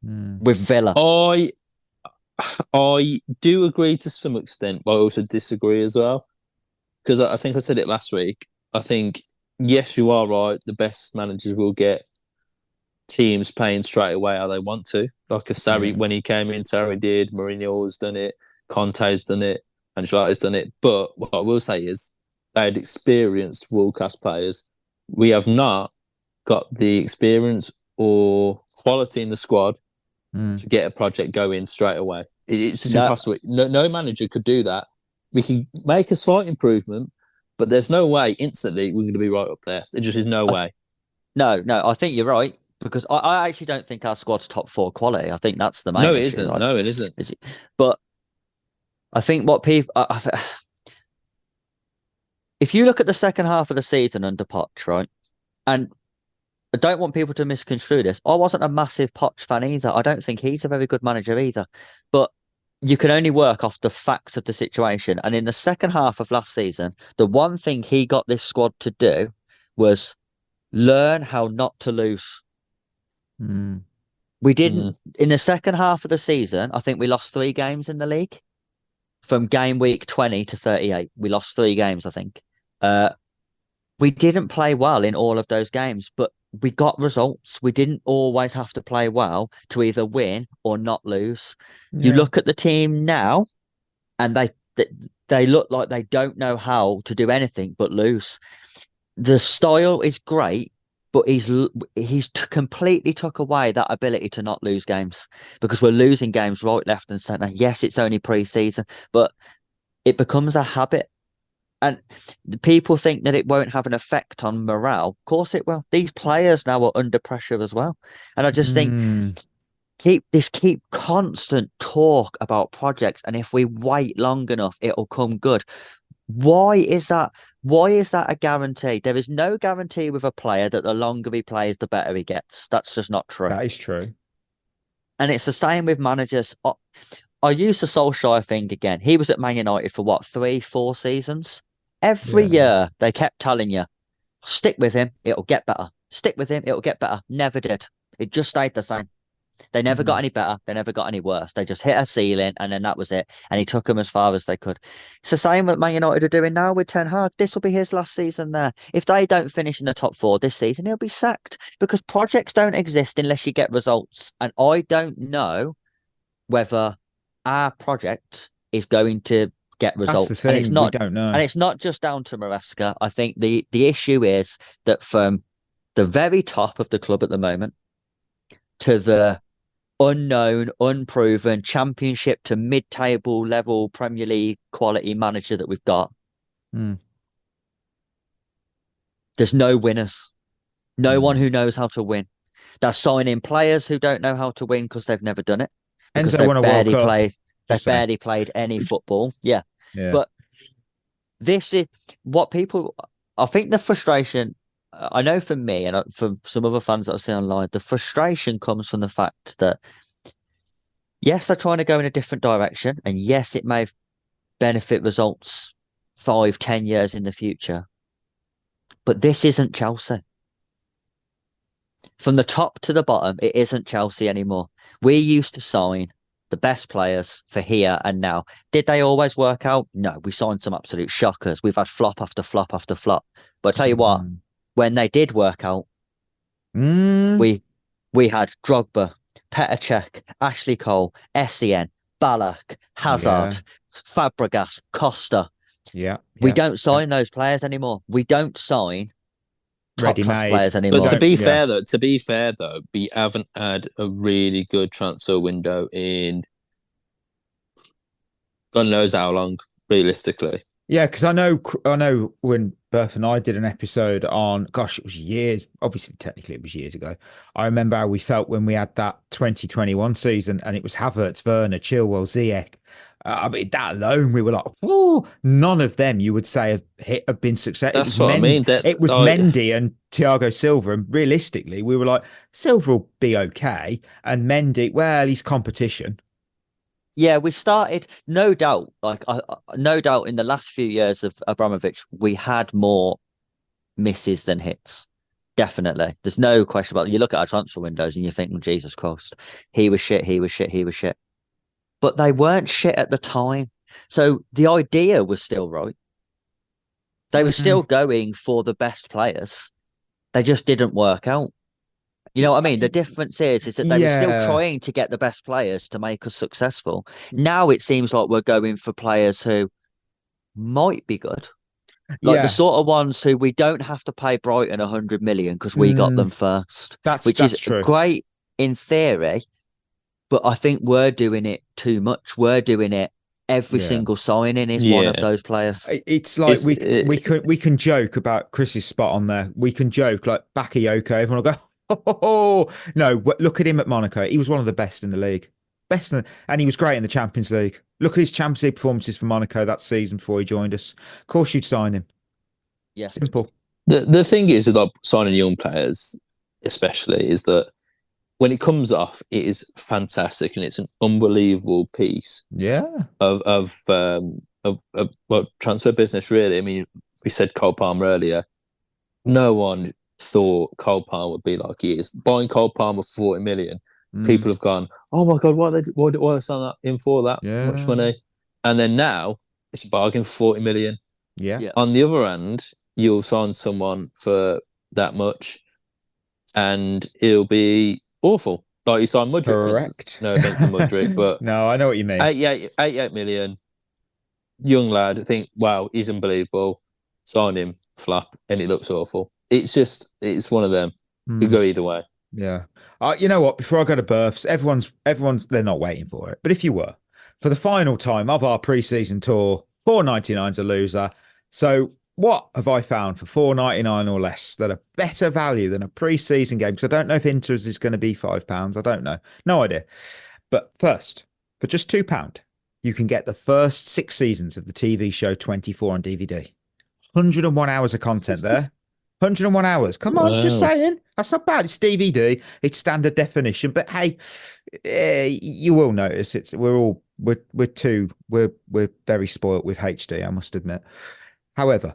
with Villa. I do agree to some extent, but I also disagree as well. Because I think I said it last week. I think, yes, you are right. The best managers will get teams playing straight away how they want to. Like a Sarri, when he came in, Sarri did. Mourinho's done it. Conte's done it. Ancelotti's done it. But what I will say is they had experienced world-class players. We have not got the experience or quality in the squad to get a project going straight away. It's just impossible. No manager could do that. We can make a slight improvement, but there's no way instantly we're going to be right up there. There just is no way. No, I think you're right because I actually don't think our squad's top 4 quality. I think that's the main issue. Isn't. Right? No, it isn't. Is it? But I think what people... if you look at the second half of the season under Poch, right, and I don't want people to misconstrue this. I wasn't a massive Poch fan either. I don't think he's a very good manager either. But you can only work off the facts of the situation. And in the second half of last season, the one thing he got this squad to do was learn how not to lose. We didn't. In the second half of the season, I think we lost 3 games in the league. From game week 20 to 38. We lost 3 games, I think. We didn't play well in all of those games, but we got results. We didn't always have to play well to either win or not lose. You look at the team now and they look like they don't know how to do anything but lose. The style is great, but he's completely took away that ability to not lose games because we're losing games right, left and centre. Yes, it's only pre-season, but it becomes a habit. And people think that it won't have an effect on morale. Of course it will. These players now are under pressure as well. And I just think keep constant talk about projects. And if we wait long enough, it'll come good. Why is that? Why is that a guarantee? There is no guarantee with a player that the longer he plays, the better he gets. That's just not true. That is true. And it's the same with managers. I use the Solskjaer thing again. He was at Man United for what, 3-4 seasons? Every year they kept telling you, stick with him, it'll get better. Stick with him, it'll get better. Never did. It just stayed the same. They never got any better. They never got any worse. They just hit a ceiling and then that was it. And he took them as far as they could. It's the same that Man United are doing now with Ten Hag. This will be his last season there. If they don't finish in the top 4 this season, he'll be sacked because projects don't exist unless you get results. And I don't know whether our project is going to get results. That's the thing. And it's not, we don't know. And it's not just down to Maresca. I think the issue is that from the very top of the club at the moment to the unknown, unproven championship to mid-table level Premier League quality manager that we've got, there's no winners. No one who knows how to win. They're signing players who don't know how to win because they've never done it. Because Enzo won a World Cup. They've barely played any football. Yeah. Yeah. But this is what people, I think the frustration, I know for me and for some other fans that I've seen online, the frustration comes from the fact that, yes, they're trying to go in a different direction. And yes, it may benefit results 5-10 years in the future. But this isn't Chelsea. From the top to the bottom, it isn't Chelsea anymore. We used to sign the best players for here and now. Did they always work out? No, we signed some absolute shockers. We've had flop after flop after flop. But I tell you what, when they did work out, we had Drogba, Petr Cech, Ashley Cole, Essien, Ballack, Hazard, Fabregas, Costa. We don't sign those players anymore. We don't sign top-class players anymore. But to be fair though, we haven't had a really good transfer window in God knows how long, realistically. Yeah, because I know when Berth and I did an episode on, gosh, it was years. Obviously, technically, it was years ago. I remember how we felt when we had that 2021 season, and it was Havertz, Werner, Chilwell, Ziyech. I mean, that alone, we were like, oh, none of them you would say have been successful. That's what I mean. It was Mendy and Thiago Silva, and realistically, we were like, Silva will be okay, and Mendy, well, he's competition. Yeah, we started, no doubt, no doubt in the last few years of Abramovich, we had more misses than hits. Definitely. There's no question about it. You look at our transfer windows and you think, Jesus Christ, he was shit. But they weren't shit at the time. So the idea was still right. They were still going for the best players. They just didn't work out. You know what I mean? The difference is that they were still trying to get the best players to make us successful. Now it seems like we're going for players who might be good. Like the sort of ones who we don't have to pay Brighton 100 million because we got them first. That's true. Great in theory, but I think we're doing it too much. We're doing it. Every single signing is one of those players. It's like we can joke about Chris's spot on there. We can joke like Bakayoko. Everyone will go, oh, no, look at him at Monaco. He was one of the best in the league. And he was great in the Champions League. Look at his Champions League performances for Monaco that season before he joined us. Of course you'd sign him. Yeah. Simple. The thing is about signing young players, especially, is that when it comes off, it is fantastic and it's an unbelievable piece. Of transfer business, really. I mean, we said Cole Palmer earlier. No one thought Cole Palmer would be like he is. Buying Cole Palmer for 40 million, people have gone, oh my God, why are they signing that in for that much money? And then now it's a bargain for 40 million. On the other hand, you'll sign someone for that much and it'll be awful. Like you sign Mudryk, for instance. No offense to Mudryk, but no, I know what you mean. 88 million, young lad. I think, wow, he's unbelievable. Sign him, flap, and it looks awful. It's one of them. Could go either way. Yeah. You know what? Before I go to births, everyone's they're not waiting for it. But if you were, for the final time of our pre-season tour, $4.99's a loser. So what have I found for $4.99 or less that are better value than a pre-season game? Because I don't know if Inter's is going to be £5. I don't know. No idea. But first, for just £2, you can get the first 6 seasons of the TV show 24 on DVD. 101 hours of content there. 101 hours. Come on, just saying. That's not bad. It's DVD. It's standard definition. But hey, you will notice we're very spoilt with HD, I must admit. However,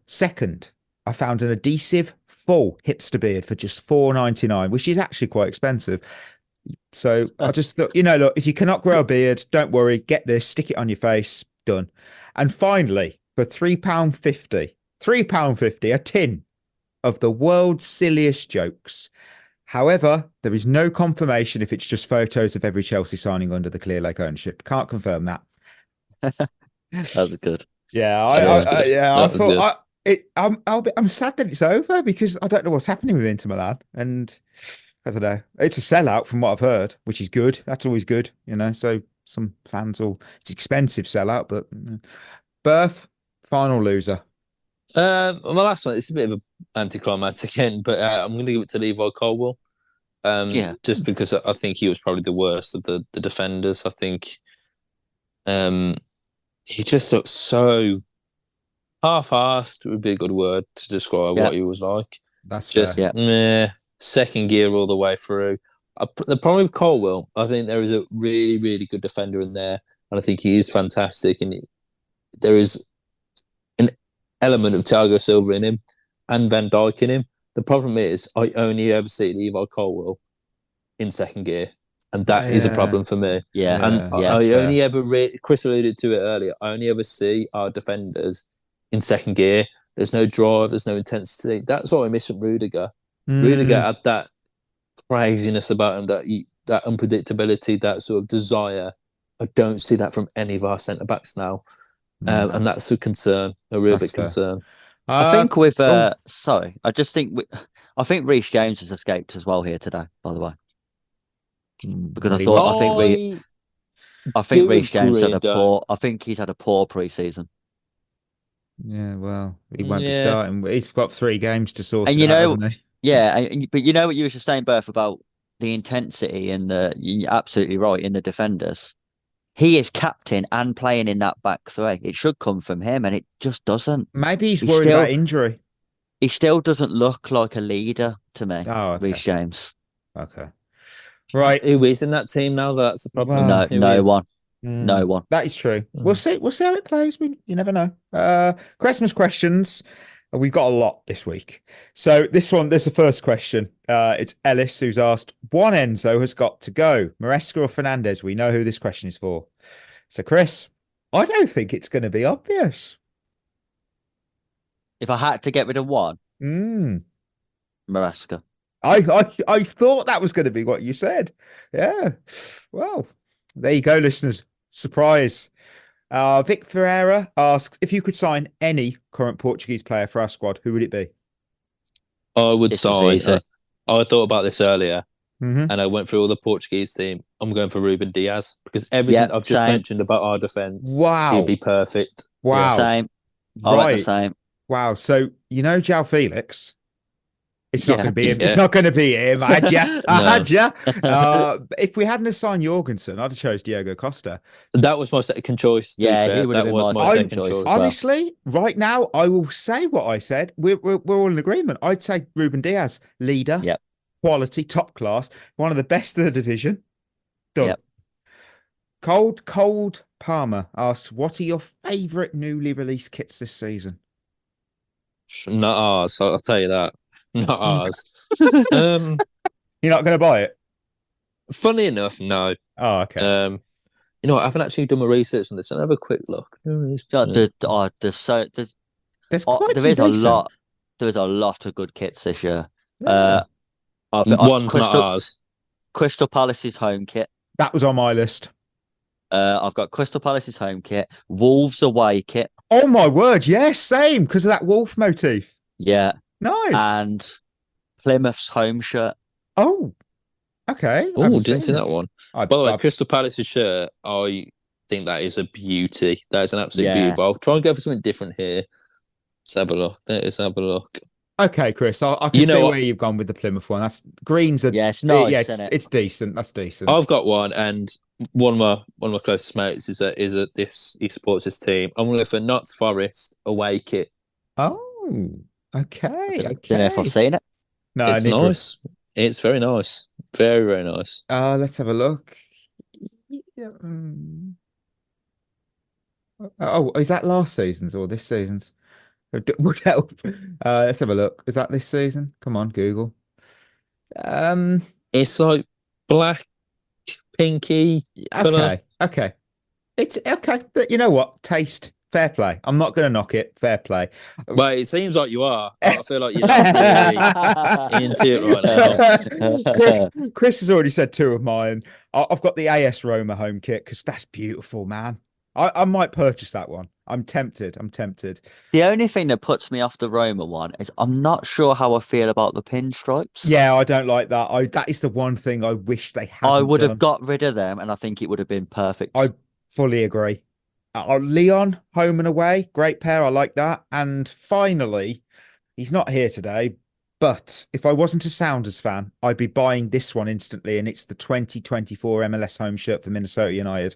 second, I found an adhesive full hipster beard for just $4.99, which is actually quite expensive. So I just thought, look, if you cannot grow a beard, don't worry. Get this, stick it on your face, done. And finally, for £3.50, a tin of the world's silliest jokes. However, there is no confirmation if it's just photos of every Chelsea signing under the Clear Lake ownership. Can't confirm that. That was good. Yeah, I'm sad that it's over because I don't know what's happening with Inter Milan, and I don't know. It's a sellout from what I've heard, which is good. That's always good, So some fans it's expensive sellout, but Birth, final loser. My last one, it's a bit of an anticlimax again, but I'm going to give it to Levi Colwell. Just because I think he was probably the worst of the defenders. I think he just looked so half-assed would be a good word to describe what he was like. That's just second gear all the way through. The problem with Colwell, I think there is a really, really good defender in there, and I think he is fantastic. And there is an element of Thiago Silva in him and Van Dijk in him. The problem is, I only ever see Levi Colwell in second gear, and that is a problem for me. I only ever Chris alluded to it earlier. I only ever see our defenders in second gear. There's no drive, there's no intensity. That's what I miss from Rudiger. Rudiger had that craziness about him, that unpredictability, that sort of desire. I don't see that from any of our centre backs now, and that's a concern, a real big concern. I think with I think Reece James has escaped as well here today. By the way, because I think Reece James had a poor. I think he's had a poor pre-season. Yeah, well, he won't be starting. He's got 3 games to sort. And out, hasn't he? Yeah, but you know what you were just saying, Berth, about the intensity and you're absolutely right in the defenders. He is captain and playing in that back three. It should come from him, and it just doesn't. Maybe he's worried about injury. He still doesn't look like a leader to me, Reece James. Okay. Right. Who is in that team now? That's a problem. Well, no one. No one. That is true. We'll see. We'll see how it plays. You never know. Christmas questions. We've got a lot this week. So this is the first question. It's Ellis who's asked, one Enzo has got to go. Maresca or Fernandez? We know who this question is for. So Chris, I don't think it's going to be obvious. If I had to get rid of one, Maresca. I thought that was going to be what you said. Yeah. Well, there you go, listeners. Surprise. Vic Ferreira asks, if you could sign any current Portuguese player for our squad, who would it be? I would sign. I thought about this earlier, and I went through all the Portuguese team. I'm going for Ruben Diaz because everything I've just mentioned about our defence, he'd be perfect. Wow. Same. I like the same. Wow. So, João Felix, it's not going to be him. It's not going to be him. I had ya. If we hadn't assigned Jorgensen, I'd have chose Diego Costa. That was my second choice. Yeah, he would have been my second choice. Honestly, right now, I will say what I said. We're all in agreement. I'd say Ruben Diaz, leader, quality, top class, one of the best in the division. Done. Yep. Cold Palmer asks, what are your favourite newly released kits this season? Not ours, I'll tell you that. Not ours. You're not going to buy it? Funny enough, no. Oh, okay. I haven't actually done my research on this. I'll have a quick look. There's a lot of good kits this year. One's not ours. Crystal Palace's home kit. That was on my list. I've got Crystal Palace's home kit, Wolves away kit. Oh my word, yes, same, because of that wolf motif. Yeah. Nice. And Plymouth's home shirt. Oh, okay. Oh, didn't see that one. By the way, Crystal Palace's shirt, I think that is a beauty. That is an absolute beauty. But I'll try and go for something different here. Let's have a look. Let's have a look. Okay, Chris, I can see where you've gone with the Plymouth one. That's greens. It's nice. Yeah, it's decent. That's decent. I've got one, and one of my closest mates is this. He supports this team. I'm going to go for Notts Forest away kit. Oh, okay. I don't know if I've seen it. No, it's nice. It's very nice. Very, very nice. Let's have a look. Oh, is that last season's or this season's? Would help. Let's have a look. Is that this season? Come on, Google. It's like black, pinky. Okay. It's okay. But you know what? Taste. Fair play. I'm not going to knock it. Fair play. Well, it seems like you are. I feel like you're not really into it right now. Chris has already said 2 of mine. I've got the AS Roma home kit because that's beautiful, man. I might purchase that one. I'm tempted. The only thing that puts me off the Roma one is I'm not sure how I feel about the pinstripes. Yeah, I don't like that. That is the one thing I wish they had. I would have got rid of them, and I think it would have been perfect. I fully agree. Leon, home and away, great pair. I like that. And finally, he's not here today, But if I wasn't a Sounders fan, I'd be buying this one instantly, and it's the 2024 MLS home shirt for Minnesota United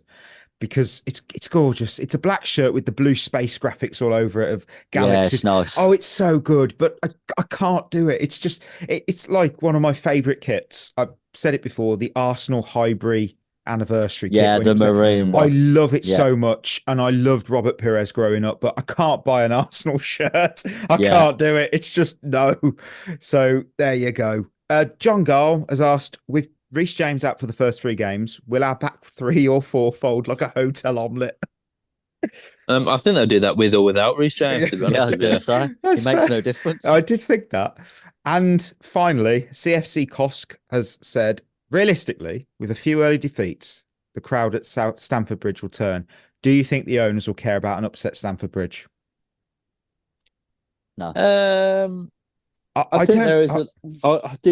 because it's gorgeous. It's a black shirt with the blue space graphics all over it of galaxies. Yeah, it's nice. Oh, it's so good, but I can't do it. It's just it's like one of my favorite kits. I've said it before, the Arsenal Highbury anniversary Yeah, kit. the maroon I one. love it Yeah. so much, and I loved Robert Pires growing up, but I can't buy an Arsenal shirt. I Yeah. can't do it. It's just no. So there you go. John Gall has asked, with Reece James out for the first 3 games, will our back 3 or 4 fold like a hotel omelette? I think they'll do that with or without Reece James, to be Yeah, I honest was with going you. to say. That's It makes fair. no difference. I did think that. And finally, CFC Kosk has said, realistically, with a few early defeats, the crowd at Stamford Bridge will turn. Do you think the owners will care about an upset Stamford Bridge? No. I do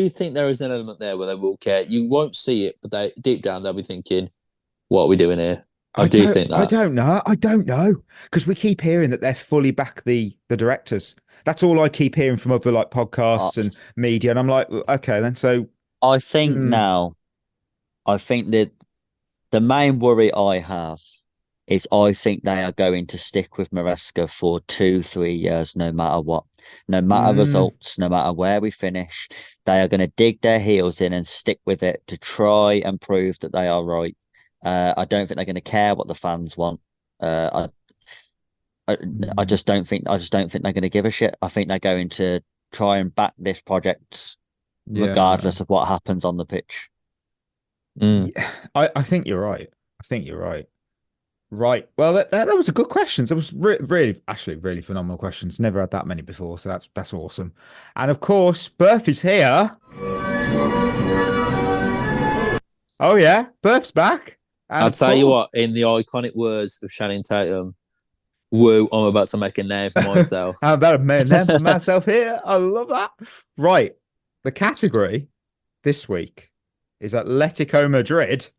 think there is an element there where they will care. You won't see it, but deep down they'll be thinking, "What are we doing here?" I do think that. I don't know. Because we keep hearing that they're fully back the directors. That's all I keep hearing from other like podcasts and media. And I'm like, okay, then so I think that the main worry I have is I think they are going to stick with Maresca for 2-3 years, no matter what. No matter results, no matter where we finish, they are going to dig their heels in and stick with it to try and prove that they are right. I don't think they're going to care what the fans want. I just don't think they're going to give a shit. I think they're going to try and back this project regardless of what happens on the pitch. Yeah, I think you're right. Right. Well, that was a good question. That was really phenomenal questions. Never had that many before, so that's awesome. And of course, Berth is here. Oh yeah, Berth's back. And I'll tell you what, in the iconic words of Shannon Tatum, woo, I'm about to make a name for myself. I'm about to make a name for myself here. I love that. Right. The category this week is Atletico Madrid.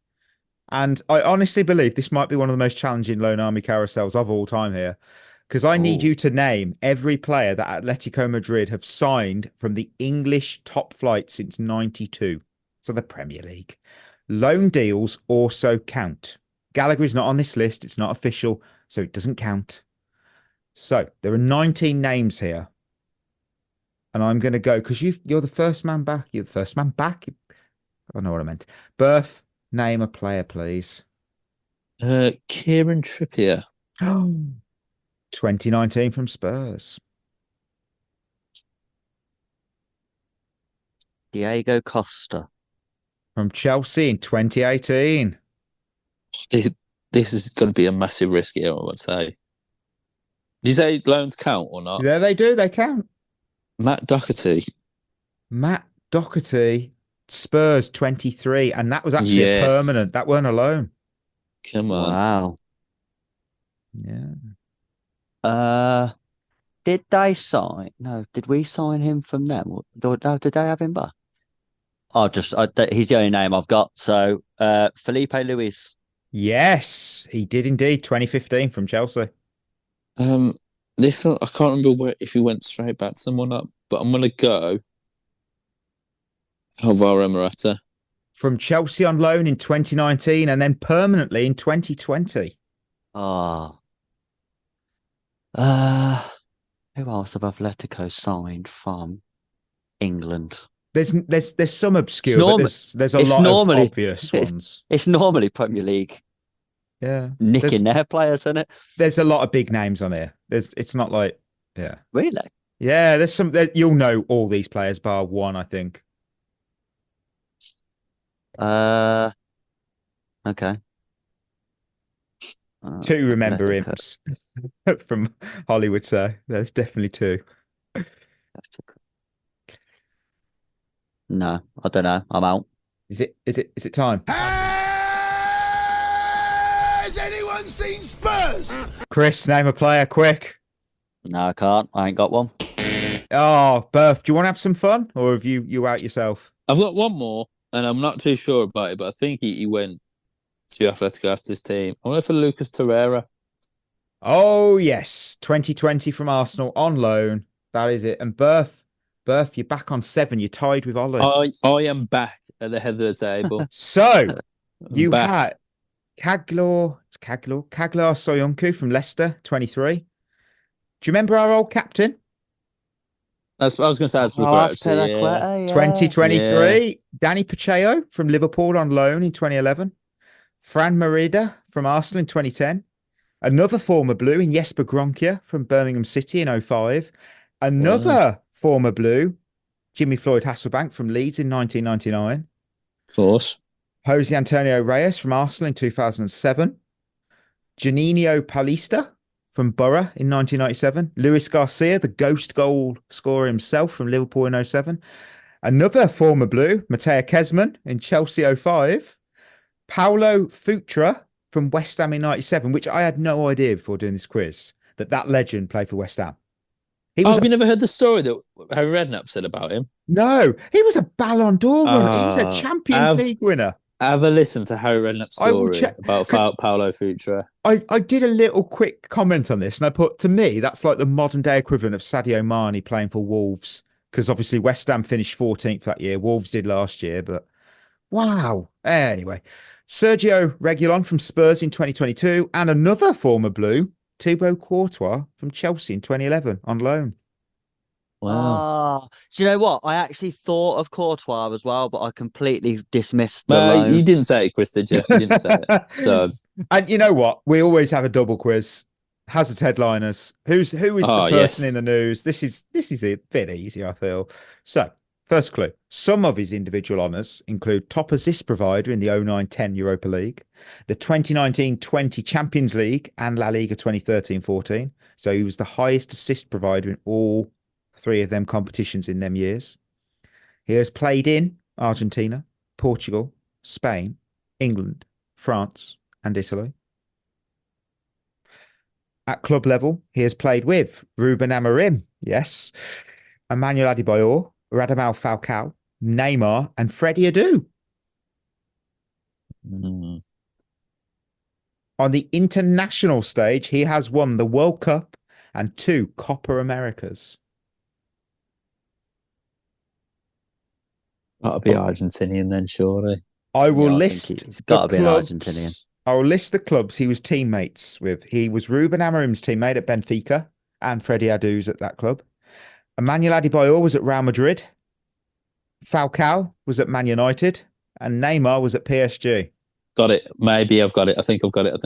And I honestly believe this might be one of the most challenging Lone Army carousels of all time here. Because I need you to name every player that Atletico Madrid have signed from the English top flight since 92. So the Premier League. Loan deals also count. Gallagher is not on this list. It's not official, so it doesn't count. So there are 19 names here. And I'm going to go, because you're the first man back. You're the first man back. I don't know what I meant. Berth, name a player, please. Kieran Trippier. 2019 from Spurs. Diego Costa. From Chelsea in 2018. This is going to be a massive risk here, I would say. Did you say loans count or not? Yeah, they do. They count. Matt Doherty, Spurs 23. And that was actually a permanent. That weren't a loan. Come on. Wow. Yeah. Did they sign? No, did we sign him from them? Did they have him back? He's the only name I've got. So, Felipe Luis. Yes, he did indeed. 2015 from Chelsea. This one, I can't remember if he went straight back to them or not, but I'm going to go Alvaro Morata. From Chelsea on loan in 2019 and then permanently in 2020. Who else have Atletico signed from England? There's some obscure, but there's a lot of obvious ones. It's normally Premier League. Yeah. Nicking their players, isn't it? There's a lot of big names on here. It's not like, yeah. Really? Yeah, there's some, you'll know all these players bar one, I think. Okay. 2 remember Atletico. him from Hollywood, so there's definitely 2. No, I don't know. I'm out. Is it time? Has anyone seen Spurs? Chris, name a player quick. No, I can't. I ain't got one. Oh, Berth, do you want to have some fun, or have you out yourself? I've got one more, and I'm not too sure about it, but I think he went to Atletico after this team. I went for Lucas Torreira. Oh, yes. 2020 from Arsenal on loan. That is it. And Berth, Berth, you're back on 7. You're tied with Ollie. I am back at the head of the table. So you back. had Kaglar Soyuncu from Leicester, 23. Do you remember our old captain? I was going to say that's Roberto, 2023. Danny Pacheco from Liverpool on loan in 2011. Fran Merida from Arsenal in 2010. Another former Blue in Jesper Gronkia from Birmingham City in 05. Another former Blue, Jimmy Floyd Hasselbank from Leeds in 1999. Of course. Jose Antonio Reyes from Arsenal in 2007. Juninho Paulista from Borough in 1997. Luis Garcia, the ghost goal scorer himself from Liverpool in 07. Another former Blue, Mateo Kesman in Chelsea 05. Paulo Futre from West Ham in 97, which I had no idea before doing this quiz, that legend played for West Ham. Have you never heard the story that Harry Redknapp said about him? No, he was a Ballon d'Or winner. He was a Champions League winner. Have a listen to Harry Redknapp's story about Paulo Futre. I did a little quick comment on this, and I put, to me, that's like the modern day equivalent of Sadio Mane playing for Wolves, because obviously West Ham finished 14th that year. Wolves did last year, but wow. Anyway, Sergio Reguilon from Spurs in 2022, and another former Blue, Thibaut Courtois from Chelsea in 2011 on loan. Wow. Do you know what? I actually thought of Courtois as well, but I completely dismissed the loan. You didn't say it, Chris, did you? You didn't say it. So, and you know what? We always have a double quiz. Hazard's headliners. Who is the person in the news? This is a bit easy, I feel. So, first clue. Some of his individual honours include top assist provider in the 09-10 Europa League, the 2019-20 Champions League and La Liga 2013-14. So he was the highest assist provider in all 3 of them competitions in them years. He has played in Argentina, Portugal, Spain, England, France and Italy. At club level, he has played with Ruben Amorim, yes, Emmanuel Adebayor, Radamel Falcao, Neymar and Freddie Adu. On the international stage, he has won the World Cup and 2 Copa Americas. That'll be Argentinian then, surely. I will list it's got to be an Argentinian. I will list the clubs he was teammates with. He was Ruben Amorim's teammate at Benfica and Freddie Adu's at that club. Emmanuel Adebayor was at Real Madrid. Falcao was at Man United. And Neymar was at PSG. Got it. Maybe I've got it. I think I've got it.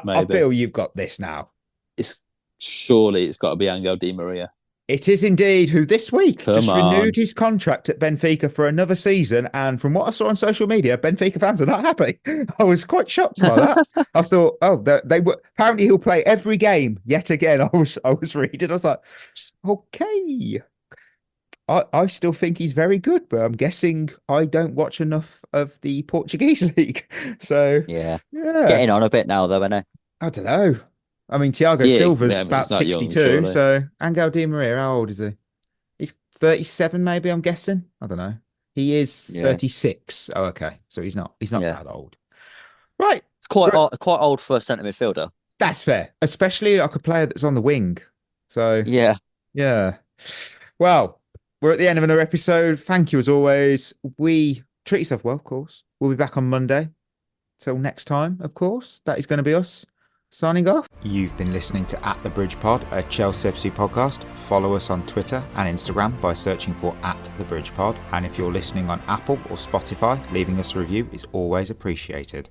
Maybe. I feel you've got this now. It's got to be Angel Di Maria. It is indeed, who this week renewed his contract at Benfica for another season. And from what I saw on social media, Benfica fans are not happy. I was quite shocked by that. I thought, they were apparently he'll play every game yet again. I was reading. I was like, okay. I still think he's very good, but I'm guessing I don't watch enough of the Portuguese league. So yeah. Getting on a bit now, though, isn't he? I don't know. I mean, Thiago Silva's about 62, young, so Angel Di Maria, how old is he? He's 37, maybe, I'm guessing. I don't know. He is 36. Oh, okay. So he's not that old. Right. It's quite old for a centre midfielder. That's fair, especially like a player that's on the wing. So yeah. Well, we're at the end of another episode. Thank you as always. Treat yourself well, of course. We'll be back on Monday. Till next time, of course. That is going to be us. Signing off. You've been listening to At The Bridge Pod, a Chelsea FC podcast. Follow us on Twitter and Instagram by searching for At The Bridge Pod. And if you're listening on Apple or Spotify, leaving us a review is always appreciated.